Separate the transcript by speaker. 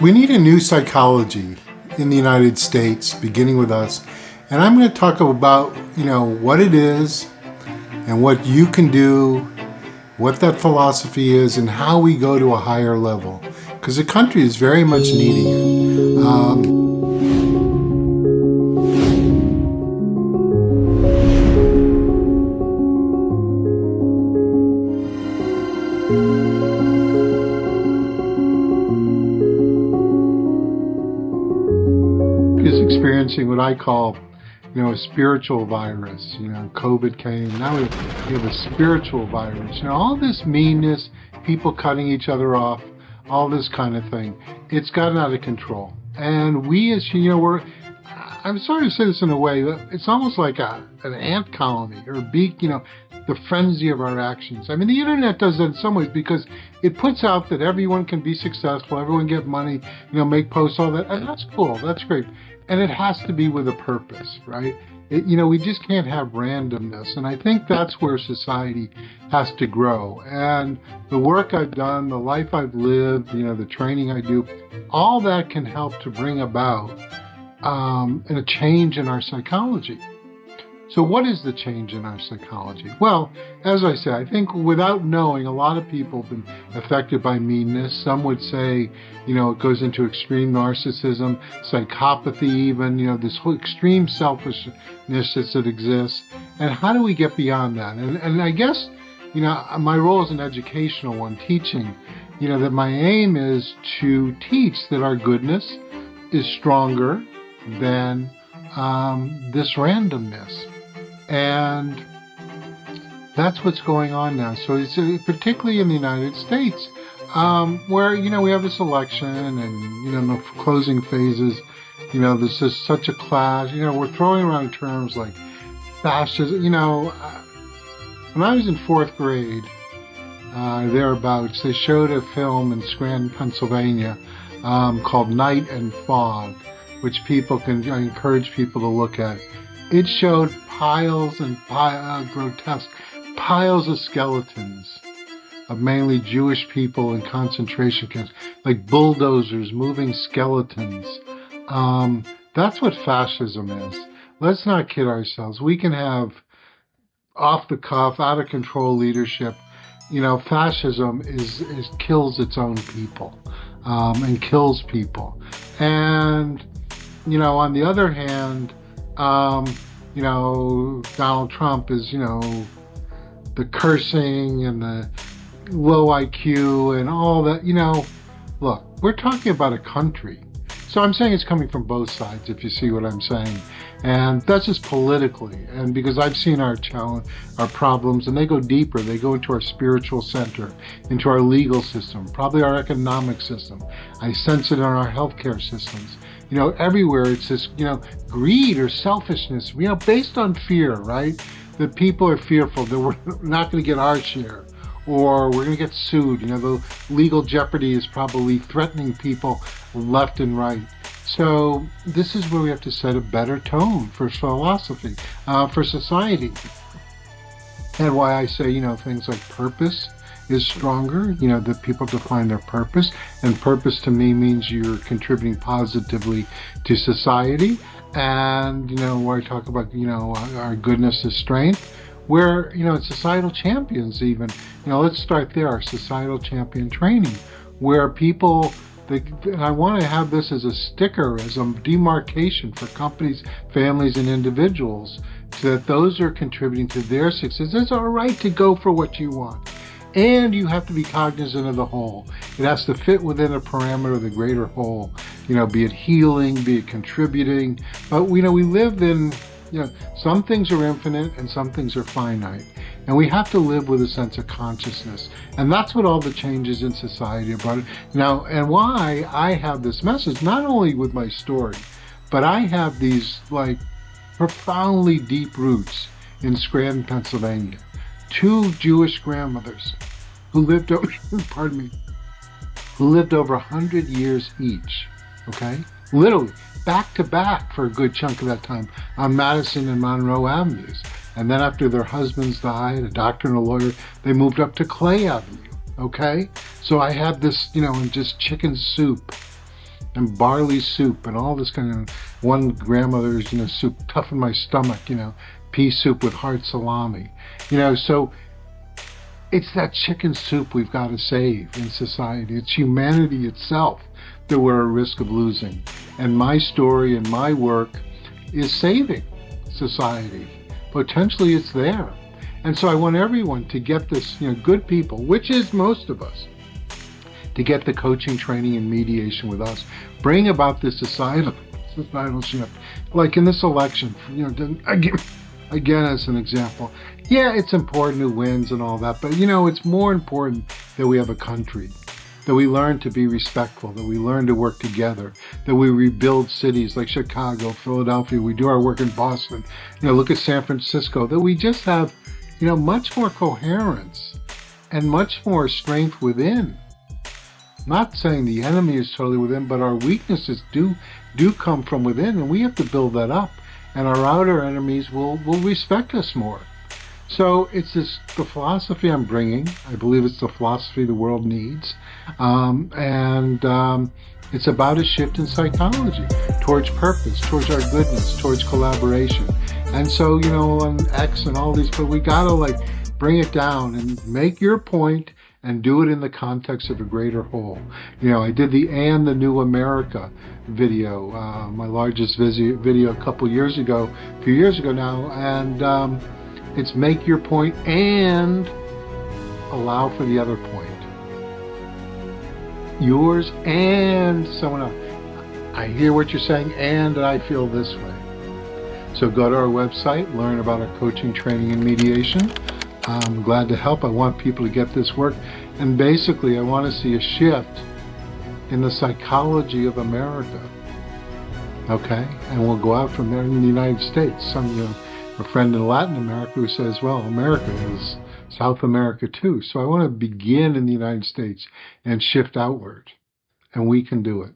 Speaker 1: We need a new psychology in the United States, beginning with us. And I'm going to talk about, what it is and what you can do, what that philosophy is, and how we go to a higher level. Because the country is very much needing it. Is experiencing what I call, a spiritual virus. COVID came. Now we have a spiritual virus. All this meanness, people cutting each other off, all this kind of thing. It's gotten out of control. And we as, I'm sorry to say this in a way, it's almost like an ant colony or a bee, the frenzy of our actions. I mean, the internet does that in some ways because it puts out that everyone can be successful, everyone get money, make posts, all that. And that's cool. That's great. And it has to be with a purpose, right? We just can't have randomness. And I think that's where society has to grow. And the work I've done, the life I've lived, the training I do, all that can help to bring about a change in our psychology. So what is the change in our psychology? Well, as I said, I think without knowing, a lot of people have been affected by meanness. Some would say, it goes into extreme narcissism, psychopathy even, this whole extreme selfishness that exists. And how do we get beyond that? And I guess, my role is an educational one, teaching, that my aim is to teach that our goodness is stronger than this randomness. And that's what's going on now. So it's particularly in the United States, where, we have this election and, the closing phases, this is such a clash. We're throwing around terms like fascism. When I was in fourth grade, thereabouts, they showed a film in Scranton, Pennsylvania, called Night and Fog, which I encourage people to look at. It showed piles and grotesque piles of skeletons of mainly Jewish people in concentration camps, like bulldozers moving skeletons. That's what fascism is. Let's not kid ourselves. We can have off the cuff, out of control leadership. Fascism is kills its own people and kills people. And on the other hand, Donald Trump is, the cursing and the low IQ and all that, look, we're talking about a country. So I'm saying it's coming from both sides, if you see what I'm saying. And that's just politically. And because I've seen our challenge, our problems, and they go deeper. They go into our spiritual center, into our legal system, probably our economic system. I sense it in our healthcare systems. Everywhere it's this, greed or selfishness, based on fear, right? That people are fearful that we're not going to get our share or we're going to get sued. The legal jeopardy is probably threatening people left and right. So this is where we have to set a better tone for philosophy, for society. And why I say, things like purpose is stronger, that people define their purpose. And purpose to me means you're contributing positively to society. And, where I talk about, our goodness is strength, where, societal champions even, let's start there, our societal champion training, where people, and I want to have this as a sticker, as a demarcation for companies, families, and individuals, so that those are contributing to their success. It's all right to go for what you want. And you have to be cognizant of the whole. It has to fit within a parameter of the greater whole, be it healing, be it contributing. But, we live in, some things are infinite and some things are finite. And we have to live with a sense of consciousness. And that's what all the changes in society are about. Now, and why I have this message, not only with my story, but I have these, profoundly deep roots in Scranton, Pennsylvania. Two Jewish grandmothers who lived over, who lived over 100 years each, okay? Literally, back to back for a good chunk of that time on Madison and Monroe Avenues. And then after their husbands died, a doctor and a lawyer, they moved up to Clay Avenue, okay? So I had this, in just chicken soup and barley soup and all this kind of, one grandmother's, soup, toughen my stomach, pea soup with hard salami. So it's that chicken soup we've got to save in society. It's humanity itself that we're at risk of losing. And my story and my work is saving society. Potentially it's there. And so I want everyone to get this, good people, which is most of us, to get the coaching, training, and mediation with us. Bring about this societal shift. Like in this election, again as an example. Yeah, it's important who wins and all that, but it's more important that we have a country, that we learn to be respectful, that we learn to work together, that we rebuild cities like Chicago, Philadelphia, we do our work in Boston, look at San Francisco, that we just have, much more coherence and much more strength within. Not saying the enemy is totally within, but our weaknesses do come from within, and we have to build that up, and our outer enemies will respect us more. So it's the philosophy I'm bringing. I believe it's the philosophy the world needs. It's about a shift in psychology towards purpose, towards our goodness, towards collaboration. And so, on X and all these, but we gotta bring it down and make your point and do it in the context of a greater whole. I did the And the New America video, my largest video a few years ago now, and it's make your point and allow for the other point. Yours and someone else. I hear what you're saying, and I feel this way. So go to our website, learn about our coaching, training, and mediation. I'm glad to help. I want people to get this work. And basically, I want to see a shift in the psychology of America. Okay? And we'll go out from there in the United States. A friend in Latin America who says, well, America is South America too. So I want to begin in the United States and shift outward. And we can do it.